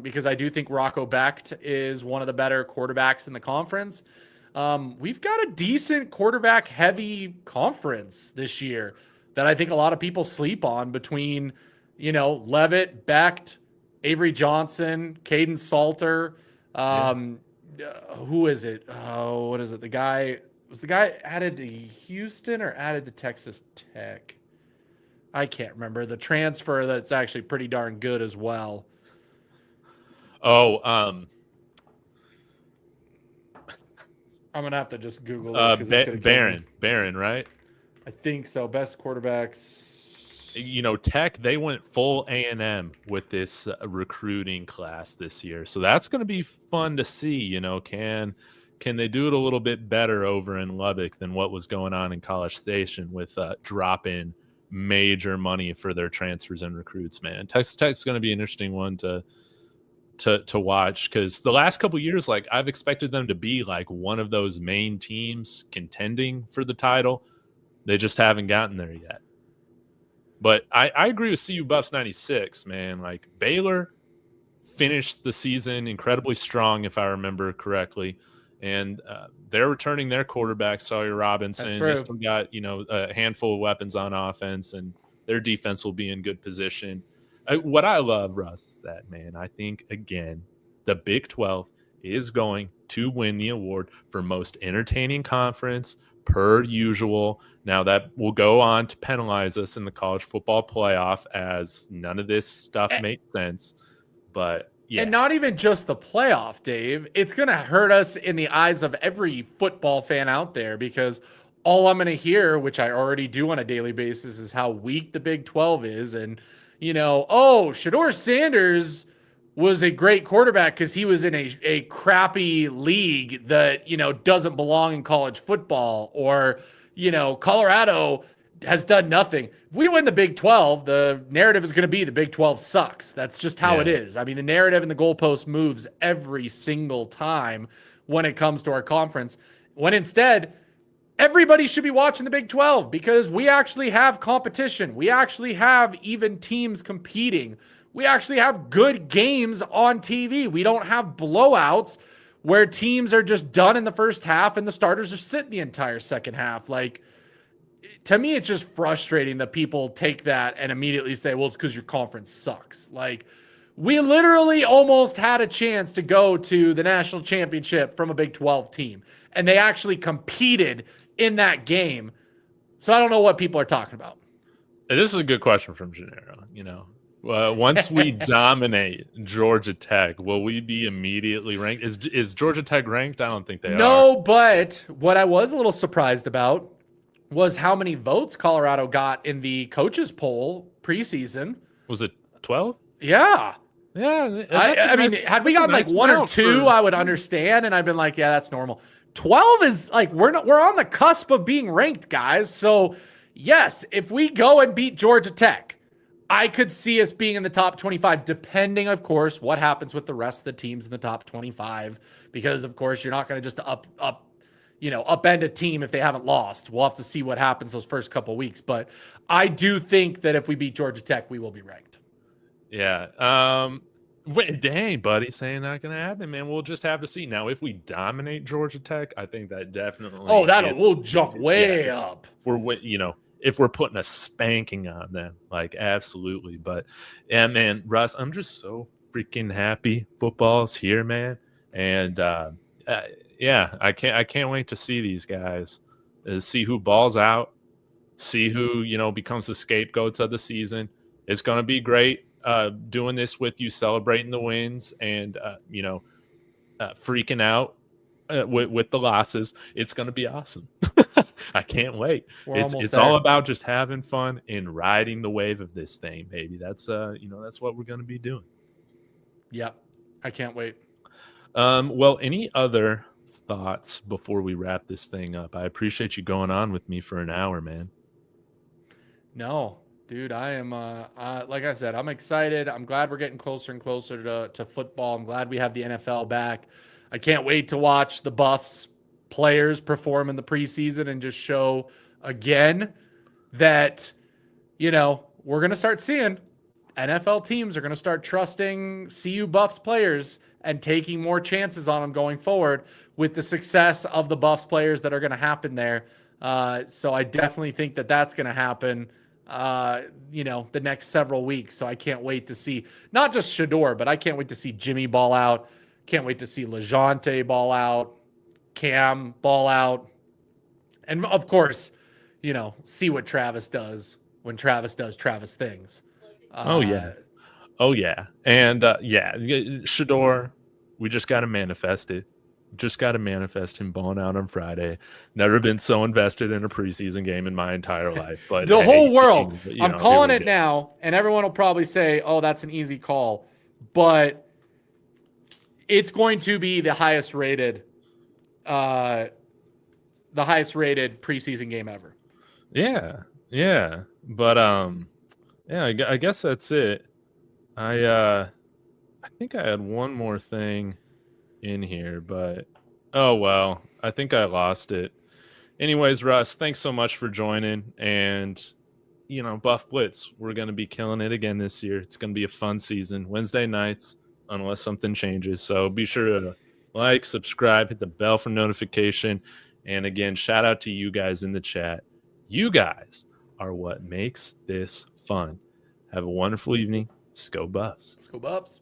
because I do think Rocco Becht is one of the better quarterbacks in the conference. We've got a decent quarterback-heavy conference this year that I think a lot of people sleep on between, Levitt, Becht, Avery Johnson, Caden Salter. Who is it? Oh, what is it? Was the guy added to Houston or added to Texas Tech? I can't remember. The transfer that's actually pretty darn good as well. Oh, I'm gonna have to just Google this. Barron, right? I think so. Best quarterbacks. Tech, they went full A&M with this recruiting class this year, so that's going to be fun to see. Can they do it a little bit better over in Lubbock than what was going on in College Station with dropping major money for their transfers and recruits? Man, Texas Tech's going to be an interesting one to watch, because the last couple of years, like, I've expected them to be like one of those main teams contending for the title. They just haven't gotten there yet. But I agree with CU Buffs 96, man. Like, Baylor finished the season incredibly strong, if I remember correctly. And they're returning their quarterback, Sawyer Robinson. They still got, a handful of weapons on offense, and their defense will be in good position. What I love, Russ, is that, man, I think, again, the Big 12 is going to win the award for most entertaining conference per usual. Now, that will go on to penalize us in the college football playoff, as none of this stuff makes sense. But yeah. And not even just the playoff, Dave. It's going to hurt us in the eyes of every football fan out there, because all I'm going to hear, which I already do on a daily basis, is how weak the Big 12 is. And, Shedeur Sanders was a great quarterback because he was in a crappy league that, doesn't belong in college football. Or, Colorado has done nothing. If we win the Big 12, the narrative is going to be the Big 12 sucks. That's just how it is. I mean, the narrative and the goalpost moves every single time when it comes to our conference, when instead everybody should be watching the Big 12 because we actually have competition. We actually have even teams competing. We actually have good games on TV. We don't have blowouts where teams are just done in the first half and the starters are sitting the entire second half. Like, to me, it's just frustrating that people take that and immediately say, well, it's because your conference sucks. Like, we literally almost had a chance to go to the national championship from a Big 12 team, and they actually competed in that game. So I don't know what people are talking about. This is a good question from Gennaro. Once we dominate Georgia Tech, will we be immediately ranked? Is Georgia Tech ranked? I don't think they are. No, but what I was a little surprised about was how many votes Colorado got in the coaches poll preseason. Was it 12? Yeah. Yeah. I mean, had we gotten like 1 or 2, I would understand, and I'd been like, yeah, that's normal. 12 is like, we're on the cusp of being ranked, guys. So yes, if we go and beat Georgia Tech, I could see us being in the top 25, depending, of course, what happens with the rest of the teams in the top 25. Because, of course, you're not going to just upend a team if they haven't lost. We'll have to see what happens those first couple of weeks. But I do think that if we beat Georgia Tech, we will be ranked. Yeah. Wait, dang, buddy, saying not going to happen, man. We'll just have to see. Now, if we dominate Georgia Tech, I think that definitely. Oh, we'll jump way up. If we're putting a spanking on them, like, absolutely. But yeah, man, Russ, I'm just so freaking happy football's here, man. And yeah, I can't wait to see these guys, see who balls out, see who becomes the scapegoats of the season. It's gonna be great doing this with you, celebrating the wins and freaking out with the losses. It's gonna be awesome. I can't wait. It's all about just having fun and riding the wave of this thing, baby. That's that's what we're gonna be doing. Yeah, I can't wait. Well, any other thoughts before we wrap this thing up? I appreciate you going on with me for an hour, man. No, dude, I am like I said, I'm excited. I'm glad we're getting closer and closer to football. I'm glad we have the NFL back. I can't wait to watch the Buffs players perform in the preseason and just show again that we're going to start seeing NFL teams are going to start trusting CU Buffs players and taking more chances on them going forward with the success of the Buffs players that are going to happen there. So I definitely think that that's going to happen, the next several weeks. So I can't wait to see not just Shador, but I can't wait to see Jimmy ball out. Can't wait to see LeJounte ball out, Cam ball out. And of course, see what Travis does when Travis does Travis things. Oh yeah. And Shador, we just got to manifest it. Just got to manifest him balling out on Friday. Never been so invested in a preseason game in my entire life. But the whole world. I'm calling it now, and everyone will probably say, "Oh, that's an easy call," but it's going to be the highest rated preseason game ever. Yeah. But I guess that's it. I think I had one more thing in here, but oh well, I think I lost it. Anyways, Russ, thanks so much for joining. And Buff Blitz, we're gonna be killing it again this year. It's gonna be a fun season. Wednesday nights, unless something changes. So be sure to like, subscribe, hit the bell for notification. And again, shout out to you guys in the chat. You guys are what makes this fun. Have a wonderful evening. Let's go Buffs. Let's go Buffs.